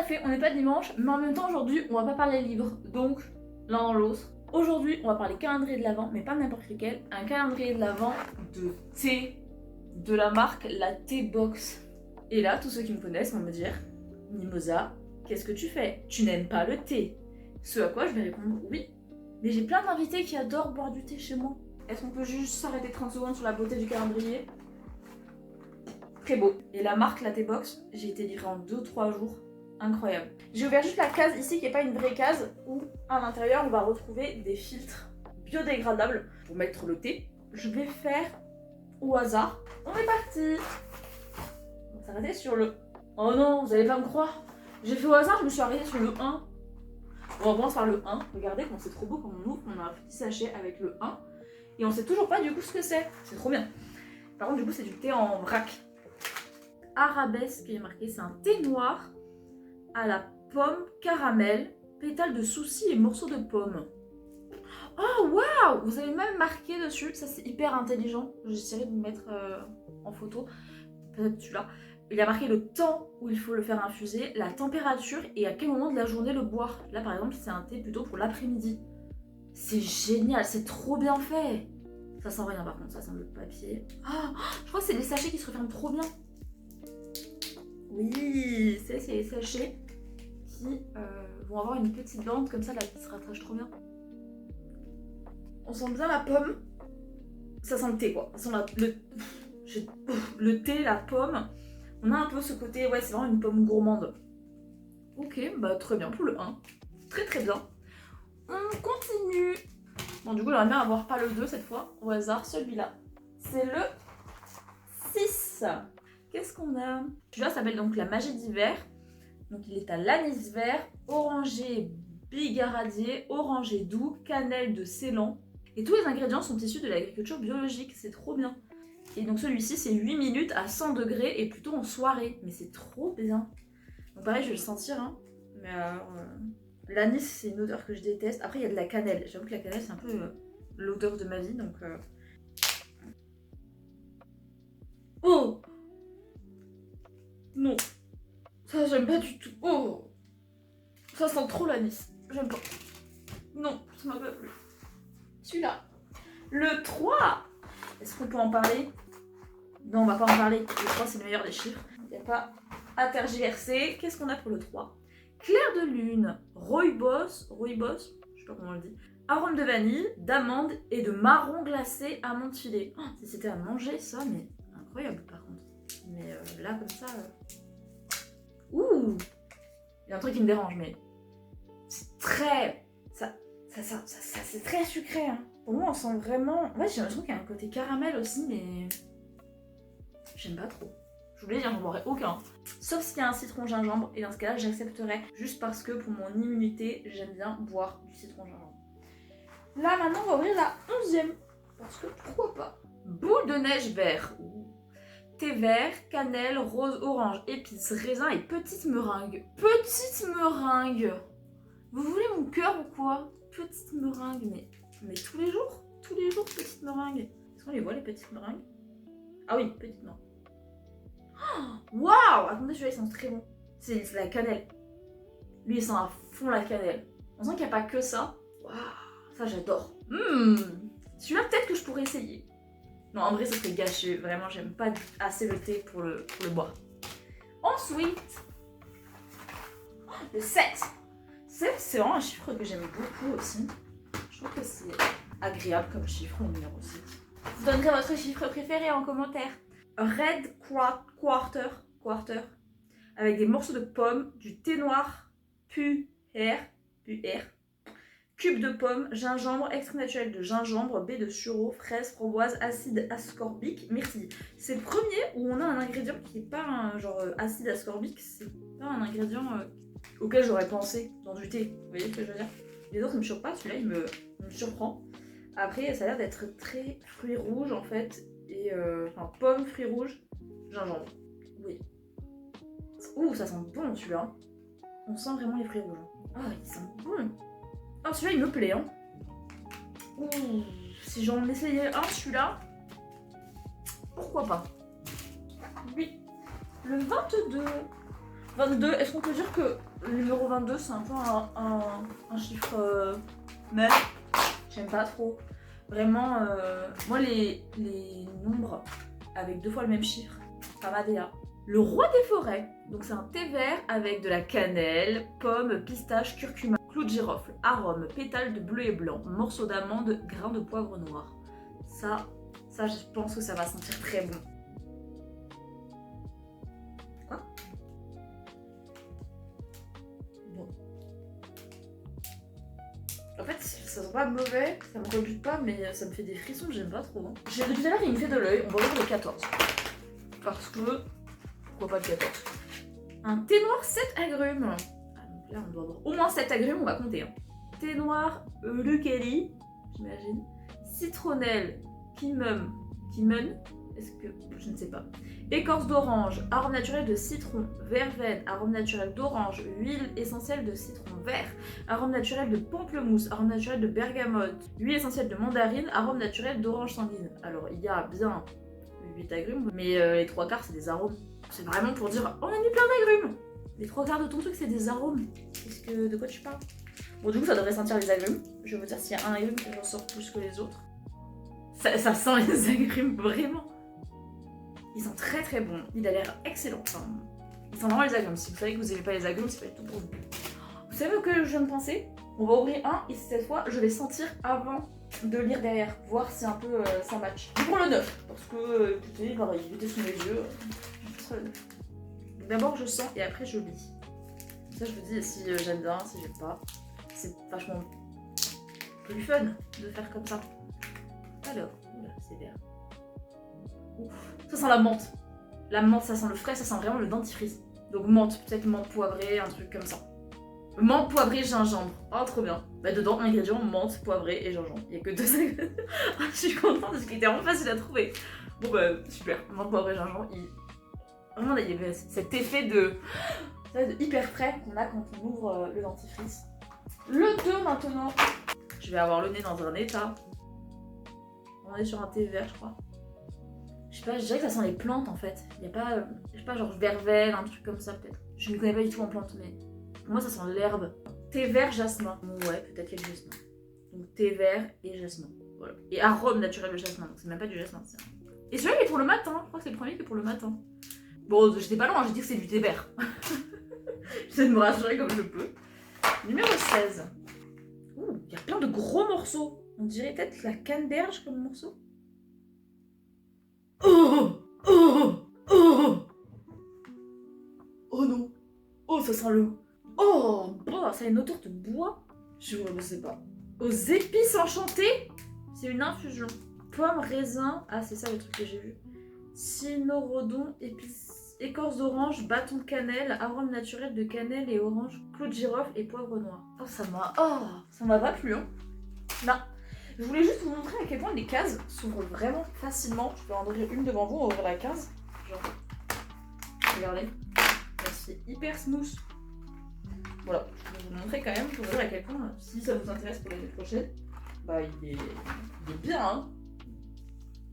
fait, on n'est pas dimanche, mais en même temps aujourd'hui on va pas parler livres, donc l'un dans l'autre. Aujourd'hui on va parler calendrier de l'Avent, mais pas n'importe lequel, un calendrier de l'Avent de thé, de la marque la T-Box. Et là, tous ceux qui me connaissent vont me dire, Mimosa, qu'est-ce que tu fais? Tu n'aimes pas le thé? Ce à quoi je vais répondre oui, mais j'ai plein d'invités qui adorent boire du thé chez moi. Est-ce qu'on peut juste s'arrêter 30 secondes sur la beauté du calendrier? Très beau. Et la marque la T-Box, j'ai été livrée en 2-3 jours. Incroyable. J'ai ouvert juste la case ici qui n'est pas une vraie case où à l'intérieur on va retrouver des filtres biodégradables pour mettre le thé. Je vais faire au hasard. On est parti. On va s'arrêter sur le... Oh non, vous allez pas me croire. J'ai fait au hasard, je me suis arrêtée sur le 1. On va commencer par le 1. Regardez comment c'est trop beau quand on ouvre. On a un petit sachet avec le 1. Et on sait toujours pas du coup ce que c'est. C'est trop bien. Par contre du coup c'est du thé en vrac. Arabesque qui est marqué, c'est un thé noir à la pomme, caramel, pétales de soucis et morceaux de pomme. Oh waouh! Vous avez même marqué dessus, ça c'est hyper intelligent. J'essaierai de vous mettre en photo, peut-être celui-là. Il y a marqué le temps où il faut le faire infuser, la température et à quel moment de la journée le boire. Là par exemple c'est un thé plutôt pour l'après-midi. C'est génial, c'est trop bien fait. Ça sent rien par contre, ça sent le papier. Ah, je crois que c'est des sachets qui se referment trop bien. Oui, c'est les sachets qui vont avoir une petite bande comme ça là qui se rattache trop bien. On sent bien la pomme. Ça sent le thé quoi. Ça sent le thé, la pomme. On a un peu ce côté, ouais c'est vraiment une pomme gourmande. Ok, bah très bien pour le 1. Très très bien. On continue. Bon du coup j'aimerais bien avoir pas le 2 cette fois, au hasard celui-là. C'est le 6. Qu'est-ce qu'on a? Celui-là s'appelle donc la magie d'hiver. Donc il est à l'anis vert, orangé bigaradier, orangé doux, cannelle de Ceylan. Et tous les ingrédients sont issus de l'agriculture biologique, c'est trop bien. Et donc celui-ci c'est 8 minutes à 100 degrés et plutôt en soirée. Mais c'est trop bien. Donc pareil je vais le sentir. Hein. Mais l'anis c'est une odeur que je déteste. Après il y a de la cannelle. J'avoue que la cannelle c'est un peu l'odeur de ma vie. Donc oh non, ça j'aime pas du tout. Oh, ça sent trop l'anis. J'aime pas. Non, ça m'a pas plu. Celui-là. Le 3. Est-ce qu'on peut en parler? Non, on va pas en parler. Le 3 c'est le meilleur des chiffres. Il n'y a pas à tergiverser. Qu'est-ce qu'on a pour le 3? Clair de lune, rooibos, je sais pas comment on le dit. Arôme de vanille, d'amande et de marron glacé amande filée. Oh, si c'était à manger ça, mais incroyable par contre. Mais là comme ça... Ouh! Il y a un truc qui me dérange, mais c'est très... c'est très sucré, hein. Pour moi, on sent vraiment... Ouais, j'ai l'impression qu'il y a un côté caramel aussi, mais... J'aime pas trop. Je voulais dire, j'en boirais aucun. Sauf s'il y a un citron gingembre, et dans ce cas-là, j'accepterais. Juste parce que pour mon immunité, j'aime bien boire du citron gingembre. Là, maintenant, on va ouvrir la 11e. Parce que pourquoi pas? Boule de neige vert. Thé vert, cannelle, rose, orange, épices, raisin et petite meringue. Petite meringue! Vous voulez mon cœur ou quoi? Petite meringue, mais tous les jours? Tous les jours, petite meringue. Est-ce qu'on les voit les petites meringues? Ah oui, petite meringue. Waouh! Attendez, celui-là, il sent très bon. C'est la cannelle. Lui, il sent à fond la cannelle. On sent qu'il n'y a pas que ça. Waouh! Ça, j'adore. Celui-là, peut-être que je pourrais essayer. Non, en vrai, ça serait gâché. Vraiment, j'aime pas assez le thé pour le boire. Ensuite, le 7. 7, c'est vraiment un chiffre que j'aime beaucoup aussi. Je trouve que c'est agréable comme chiffre, le numéro 7. Vous donnerez votre chiffre préféré en commentaire. Red Quarter, avec des morceaux de pommes, du thé noir, puer, cube de pommes, gingembre, extrait naturel de gingembre, baie de sureau, fraise, framboise, acide ascorbique, myrtille. C'est le premier où on a un ingrédient qui n'est pas un genre acide ascorbique, c'est pas un ingrédient auquel j'aurais pensé dans du thé. Vous voyez ce que je veux dire? Les autres ne me choquent pas, celui-là il me surprend. Après, ça a l'air d'être très fruits rouges en fait, et enfin pommes, fruits rouges, gingembre. Oui. Ouh, ça sent bon celui-là. On sent vraiment les fruits rouges. Ah, il sent bon. Ah, celui-là, il me plaît, hein. Ouh, si j'en essayais un, celui-là, pourquoi pas. Oui. Le 22. 22, est-ce qu'on peut dire que le numéro 22 c'est un peu un chiffre même? J'aime pas trop. Vraiment, moi les nombres avec 2 fois le même chiffre, ça m'a déa. Le roi des forêts, donc c'est un thé vert avec de la cannelle, pomme, pistache, curcuma, clou de girofle, arôme, pétales de bleu et blanc, morceaux d'amande, grains de poivre noir. Ça je pense que ça va sentir très bon. Quoi? Bon. En fait, ça sent pas mauvais, ça me rebute pas, mais ça me fait des frissons, j'aime pas trop. Hein. Depuis tout à l'heure, il me fait de l'œil, on va ouvrir le 14. Parce que... pourquoi pas le 14? Un thé noir 7 agrumes. Ah, donc là, on doit avoir au moins 7 agrumes, on va compter. Hein. Thé noir Lucali, j'imagine. Citronnelle, kimum, est-ce que... je ne sais pas. Écorce d'orange, arôme naturel de citron, verveine, arôme naturel d'orange, huile essentielle de citron vert, arôme naturel de pamplemousse, arôme naturel de bergamote, huile essentielle de mandarine, arôme naturel d'orange sanguine. Alors, il y a bien 8 agrumes, mais les 3 quarts, c'est des arômes. C'est vraiment pour dire, on a mis plein d'agrumes. Les 3 quarts de ton truc, c'est des arômes. De quoi tu parles? Bon, du coup, ça devrait sentir les agrumes. Je vais vous dire s'il y a un agrume qui ressort plus que les autres. Ça sent les agrumes, vraiment. Ils sont très très bons. Il a l'air excellent. Enfin, ils sont vraiment les agrumes. Si vous savez que vous n'aimez pas les agrumes, c'est pas du tout pour vous. Vous savez ce que je viens de penser? On va ouvrir un et cette fois, je vais sentir avant de lire derrière. Voir si un peu ça match. Je prends le 9. Parce que, écoutez, pareil, il était sous mes yeux. Je prends le 9. D'abord, je sens et après, je lis. Ça, je vous dis si j'aime bien, si j'aime pas. C'est vachement plus fun de faire comme ça. Alors, oula, c'est vert. Ouf. Ça sent la menthe. La menthe, ça sent le frais, ça sent vraiment le dentifrice. Donc menthe, peut-être menthe poivrée, un truc comme ça. Menthe poivrée, gingembre. Oh, trop bien. Bah, dedans, ingrédients, menthe, poivrée et gingembre. Il n'y a que 2 ingrédients. Je suis contente parce qu'il était vraiment facile à trouver. Bon, bah, super. Menthe, poivrée, gingembre. Vraiment, il y avait cet effet de hyper frais qu'on a quand on ouvre le dentifrice. Le 2 maintenant. Je vais avoir le nez dans un état. On est sur un thé vert, je crois. Je sais pas, je dirais que ça sent les plantes en fait. Il y a pas, je sais pas, genre verveine, un truc comme ça peut-être. Je ne connais pas du tout en plantes, mais moi ça sent l'herbe. Thé vert, jasmin. Ouais, peut-être qu'il y a du jasmin. Donc thé vert et jasmin. Voilà. Et arôme naturel de jasmin, donc c'est même pas du jasmin. Ça. Et celui-là il est pour le matin, je crois que c'est le premier qui est pour le matin. Bon, j'étais pas loin, j'ai dit que c'est du thé vert. J'essaie de me rassurer comme je peux. Numéro 16. Ouh, il y a plein de gros morceaux. On dirait peut-être la canneberge comme morceau. Oh non. Oh, ça sent le... Oh, ça a une odeur de bois. Je sais pas. Aux épices enchantées. C'est une infusion. Pomme, raisin. Ah, c'est ça le truc que j'ai vu. Cynorhodon, épices, écorce d'orange, bâton de cannelle, arôme naturel de cannelle et orange, clou de girofle et poivre noir. Oh, ça m'a pas plu, hein. Non. Je voulais juste vous montrer à quel point les cases s'ouvrent vraiment facilement. Je peux en ouvrir une devant vous, on va ouvrir la case. Genre, regardez. C'est hyper smooth. Voilà, je vais vous montrer quand même pour dire à quel point, si ça vous intéresse pour l'année prochaine, bah il est bien, hein.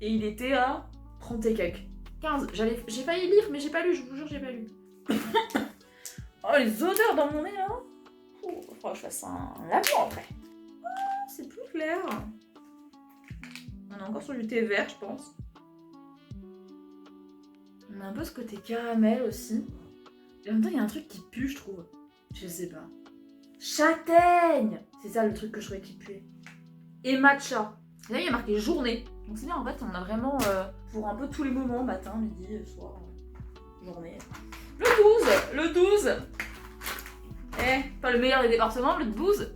Et il était à 30 et quelques. 15, j'ai failli lire, mais j'ai pas lu, je vous jure, j'ai pas lu. Oh, les odeurs dans mon nez, là. Il faudra que je fasse un lavement après. C'est plus clair. On est encore sur du thé vert, je pense. On a un peu ce côté caramel aussi. Et en même temps, il y a un truc qui pue, je trouve. Je sais pas. Châtaigne! C'est ça le truc que je trouvais qui puait. Et matcha. Là, il y a marqué journée. Donc c'est bien, en fait, on a vraiment pour un peu tous les moments, matin, midi, soir, journée. Le 12! Pas le meilleur des départements, le 12?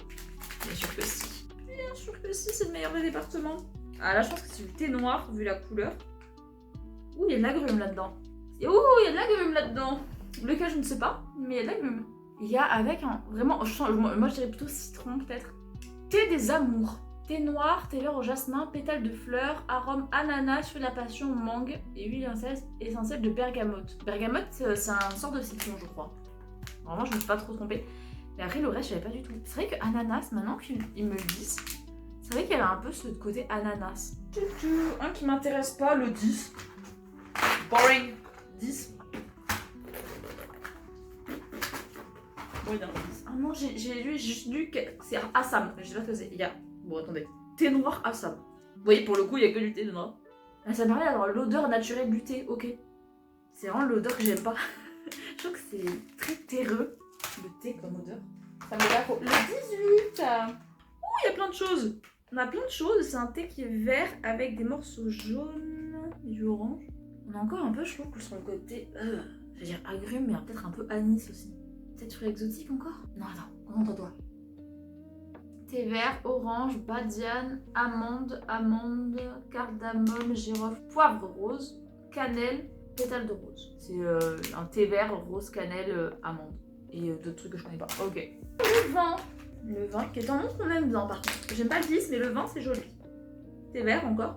Bien sûr que si. Bien sûr que si, c'est le meilleur des départements. Ah là, je pense que c'est du thé noir, vu la couleur. Ouh, il y a de l'agrume là-dedans. Ouh, il y a de l'agrume là-dedans. Lequel, je ne sais pas, mais il y a de l'agrume. Il y a avec un... Vraiment, moi je dirais plutôt citron, peut-être. Thé des amours. Thé noir, thé vert au jasmin, pétales de fleurs, arôme ananas, fruit de la passion, mangue et huile essentielle de bergamote. Bergamote, c'est un sort de citron, je crois. Vraiment, je ne me suis pas trop trompée. Mais après, le reste, je savais pas du tout. C'est vrai que ananas, maintenant qu'ils me le disent, c'est vrai qu'il y avait un peu ce côté ananas. Un qui m'intéresse pas, le 10. Boring. 10. Bon, il y a un indice. Ah non, j'ai juste lu que c'est Assam. Je sais pas ce que c'est. Il y a. Bon, attendez. Thé noir Assam. Vous voyez, pour le coup, il y a que du thé dedans. Ah, ça me permet d'avoir l'odeur naturelle du thé, ok. C'est vraiment l'odeur que j'aime pas. Je trouve que c'est très terreux, le thé comme odeur. Ça me va trop. Le 18 il y a plein de choses. On a plein de choses. C'est un thé qui est vert avec des morceaux jaunes et du orange. On a encore un peu, je trouve, sur le côté, je vais dire agrumes, mais peut-être un peu anis aussi. Peut-être sur exotique encore. Non, attends, concentre-toi. Thé vert, orange, badiane, amande, cardamome, girofle, poivre rose, cannelle, pétale de rose. C'est un thé vert, rose, cannelle, amande. Et d'autres trucs que je connais pas. Ok. Le vin qui est un nom qu'on aime bien par contre. J'aime pas le 10, mais le vin c'est joli. Thé vert encore.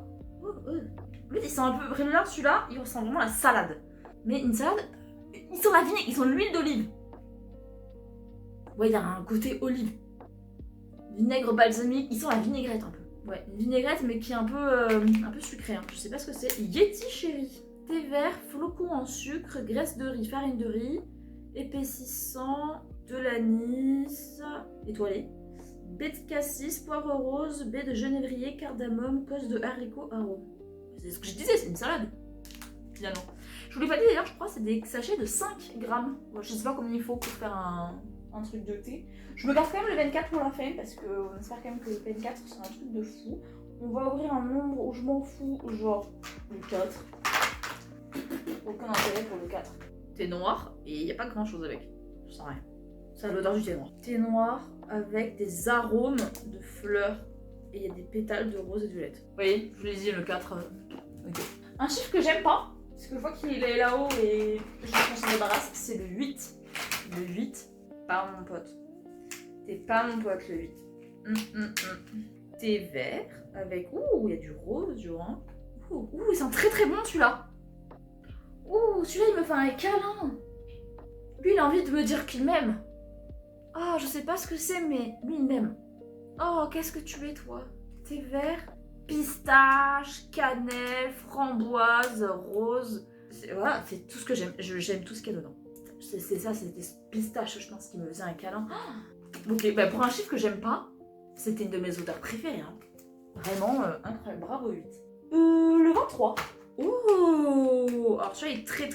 Lui, il sent un peu. Là, celui-là, il ressemble vraiment à la salade. Mais une salade, ils sont la vinaigre, ils sont l'huile d'olive. Ouais, il y a un côté olive. Vinaigre balsamique, ils sont la vinaigrette un peu. Ouais, une vinaigrette, mais qui est un peu sucrée. Hein. Je sais pas ce que c'est. Yeti Chéri. Thé vert, flocons en sucre, graisse de riz, farine de riz, épaississant, de l'anis, étoilé, baie de cassis, poivre rose, baie de genévrier, cardamome, cause de haricot, arôme. C'est ce que je disais, c'est une salade, finalement. Je vous l'ai pas dit d'ailleurs, je crois, c'est des sachets de 5 grammes. Je sais pas combien il faut pour faire un truc de thé. Je me garde quand même le 24 pour la fin, parce qu'on espère quand même que le 24 c'est un truc de fou. On va ouvrir un nombre où je m'en fous, genre le 4. Aucun intérêt pour le 4. Thé noir, et il n'y a pas grand chose avec. Je sens rien. Ça a l'odeur du thé noir. Thé noir avec des arômes de fleurs. Et il y a des pétales de rose et de violette. Vous voyez, je vous l'ai dit, le 4. Okay. Un chiffre que j'aime pas, parce que je vois qu'il est là-haut et je pense qu'on s'en débarrasse, c'est le 8. Le 8, pas mon pote. T'es pas mon pote, le 8. Thé vert avec... Ouh, il y a du rose, du orange. Ouh, il sent très très bon celui-là. Ouh, celui-là il me fait un câlin. Lui il a envie de me dire qu'il m'aime. Oh, je sais pas ce que c'est, mais lui il m'aime. Oh, qu'est-ce que tu es toi? Thé vert, pistache, cannelle, framboise, rose. Voilà, c'est tout ce que j'aime. J'aime tout ce qu'il y a dedans. C'est ça, c'était pistache, je pense, qui me faisait un câlin. Oh, ok, bah pour un chiffre que j'aime pas, c'était une de mes odeurs préférées. Hein. Vraiment incroyable, bravo 8. Le 23. Oh, alors celui-là est très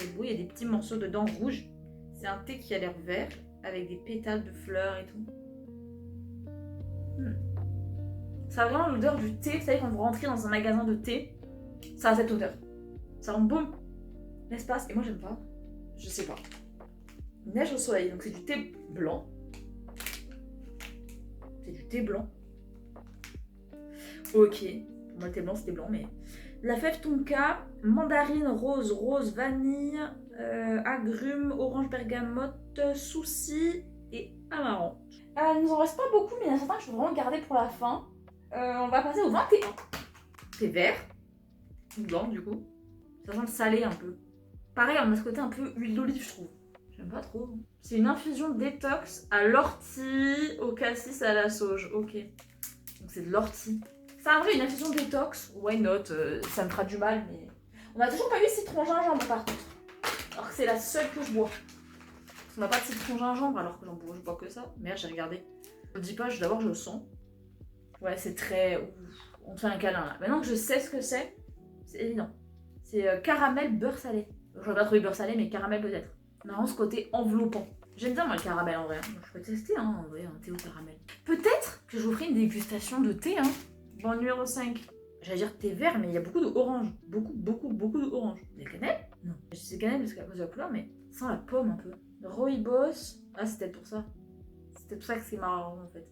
beau. Il y a des petits morceaux dedans rouges. C'est un thé qui a l'air vert avec des pétales de fleurs et tout. Ça a vraiment l'odeur du thé. Vous savez, quand vous rentrez dans un magasin de thé, ça a cette odeur. Ça rend bon, n'est-ce pas? Et moi j'aime pas. Je sais pas. Neige au soleil, donc c'est du thé blanc. C'est du thé blanc. Ok. Moi, le thé blanc, c'était blanc, mais... La fève tonka, mandarine, rose, vanille, agrumes, orange bergamote, souci et amaranth. Il nous en reste pas beaucoup, mais il y en a certains que je veux vraiment garder pour la fin. On va passer au 21. C'est vert. Blanc, du coup. Ça sent salé un peu. Pareil, on a ce côté un peu huile d'olive, je trouve. J'aime pas trop. C'est une infusion détox à l'ortie, au cassis, à la sauge. Ok. Donc c'est de l'ortie. C'est un vrai une infusion détox, why not, ça me fera du mal, mais... On a toujours pas eu citron gingembre par contre. Alors que c'est la seule que je bois. On n'a pas de citron gingembre alors que je bois que ça. Merde, j'ai regardé. Je le dis pas, d'abord je le sens. Ouais, c'est très... Ouf, on te fait un câlin là. Maintenant que je sais ce que c'est évident. C'est caramel beurre salé. J'aurais pas trouvé beurre salé, mais caramel peut-être. On a vraiment ce côté enveloppant. J'aime bien moi le caramel en vrai. Je peux tester hein, en vrai, un thé au caramel. Peut-être que je vous ferai une dégustation de thé hein. Bon, numéro 5. J'allais dire thé vert, mais il y a beaucoup d'orange. Beaucoup d'orange. Des cannelles? Non. Je sais cannelle parce qu'à cause de la couleur, mais sans la pomme un peu. Rooibos. Ah, c'est peut-être pour ça. C'est peut-être pour ça que c'est marrant en fait.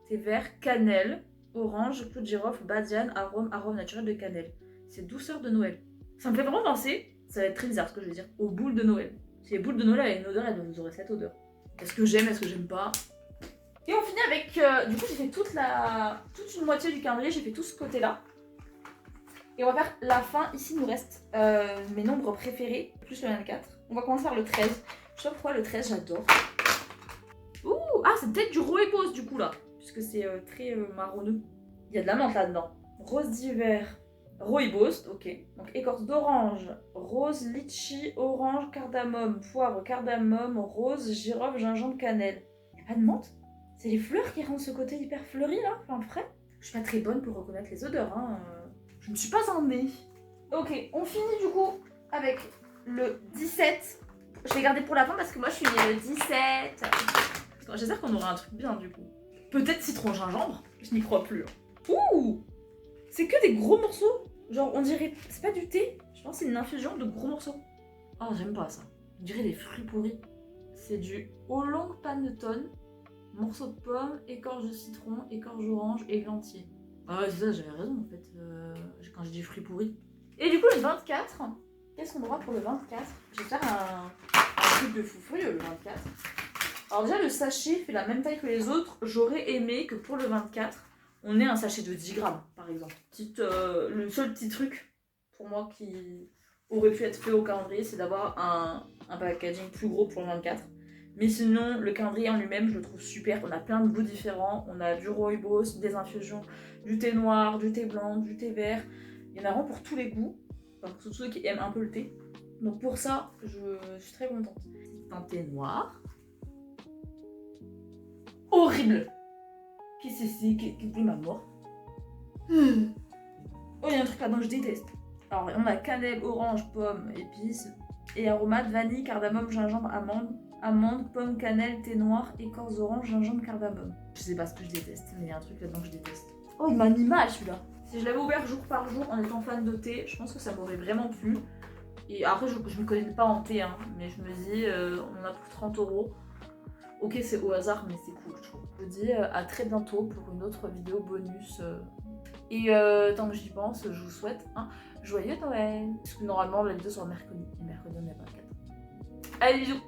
Thé vert, cannelle, orange, clou de girofle, badiane, arôme naturel de cannelle. C'est douceur de Noël. Ça me fait vraiment penser, ça va être très bizarre ce que je vais dire, aux boules de Noël. Si les boules de Noël avaient une odeur, elles auraient cette odeur. Est-ce que j'aime, est-ce que j'aime pas? Et on finit avec, du coup j'ai fait toute une moitié du calendrier, j'ai fait tout ce côté-là. Et on va faire la fin, ici il nous reste mes nombres préférés, plus le 24. On va commencer par le 13. Je sais pas pourquoi le 13 j'adore. Ouh, ah c'est peut-être du rooibos du coup là, puisque c'est très marronneux. Il y a de la menthe là-dedans. Rose d'hiver, Rooibos, ok. Donc écorce d'orange, rose, litchi, orange, cardamome, poivre, cardamome, rose, girofle, gingembre, cannelle. Y'a pas de menthe? C'est les fleurs qui rendent ce côté hyper fleuri là, enfin frais. Je suis pas très bonne pour reconnaître les odeurs, hein. Je ne suis pas un nez. Ok, on finit du coup avec le 17. Je l'ai gardé pour la fin parce que moi je suis née le 17. J'espère qu'on aura un truc bien du coup. Peut-être citron gingembre, je n'y crois plus. Ouh! C'est que des gros morceaux. Genre on dirait, c'est pas du thé, je pense que c'est une infusion de gros morceaux. Oh j'aime pas ça. On dirait des fruits pourris. C'est du oolong panettone, morceaux de pomme, écorce de citron, écorce d'orange, églantier. Ah ouais c'est ça, j'avais raison en fait, quand j'ai dit fruits pourris. Et du coup le 24, qu'est-ce qu'on aura pour le 24? Je vais faire un truc de fou furieux le 24. Alors déjà le sachet fait la même taille que les autres, j'aurais aimé que pour le 24, on ait un sachet de 10 grammes par exemple. Le seul petit truc pour moi qui aurait pu être fait au calendrier, c'est d'avoir un packaging plus gros pour le 24. Mais sinon, le calendrier en lui-même, je le trouve super. On a plein de goûts différents. On a du rooibos, des infusions, du thé noir, du thé blanc, du thé vert. Il y en a vraiment pour tous les goûts. Enfin, pour tous ceux qui aiment un peu le thé. Donc pour ça, je suis très contente. C'est un thé noir. Horrible! Qu'est-ce que c'est? Qu'est-ce que ma mort? Oh, il y a un truc là-dedans que je déteste. Alors, on a cannelle, orange, pomme, épices et aromates, vanille, cardamome, gingembre, amande, pomme, cannelle, thé noir, écorce d'orange, gingembre, cardamome. Je sais pas ce que je déteste, mais il y a un truc là-dedans que je déteste. Oh, il m'a mis mal celui-là. Si je l'avais ouvert jour par jour en étant fan de thé, je pense que ça m'aurait vraiment plu. Et après, je me connais pas en thé, hein, mais je me dis, on en a pour 30 €. Ok, c'est au hasard, mais c'est cool, je trouve. Je vous dis à très bientôt pour une autre vidéo bonus. Et tant que j'y pense, je vous souhaite un joyeux Noël. Parce que normalement, la vidéo sera mercredi. Et mercredi, on est 24. Allez, bisous!